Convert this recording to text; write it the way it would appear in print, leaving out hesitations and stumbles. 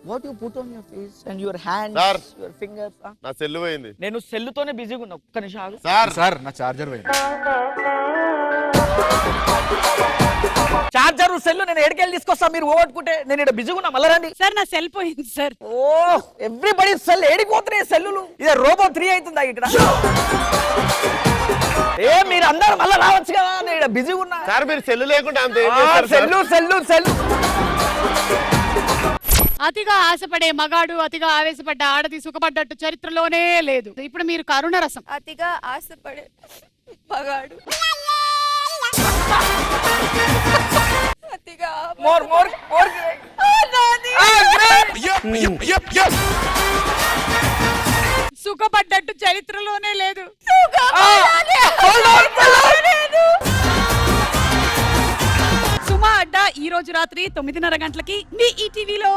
What you put on your face and your hands, Sir. your fingers. నా cell పోయింది నేను సెల్లుతోనే బిజీగా ఉన్నా. ఒక్క నిమిషం ఆగు. సార్ నా చార్జర్ పోయింది. చార్జర్ సెల్లు నేను ఏడికెళ్ళి తీసుకొస్తా, మీరు ఓట్టుకుంటే నేను ఇక్కడ బిజీగా ఉన్నా. మళ్ళీ రండి. సార్ నా సెల్ పోయింది సార్. ఓ ఎవ్రీబడి సెల్ ఏడిపోతున్నాయి సెల్లులు. ఇదే రోబో 3 అవుతుందా ఇక్కడ? ఏ మీరు అందరూ మళ్ళీ రావచ్చు కదా, నేను ఇక్కడ బిజీగా ఉన్నా. సార్ మీరు సెల్లు లేకుండా అంత ఏం చేస్తారు సార్? Cell cell cell. అతిగా ఆశపడే మగాడు అతిగా ఆవేశపడ్డ ఆడది సుఖపడ్డట్టు చరిత్రలోనే లేదు. ఇప్పుడు మీరు కరుణ రసం. అతిగా ఆశపడే మగాడు అతిగా మోర్ మోర్ మోర్. సుఖపడ్డట్టు చరిత్రలోనే లేదు. సుమా అడ్డా ఈ రోజు రాత్రి 9:30 గంటలకి మీ ఈటీవీలో.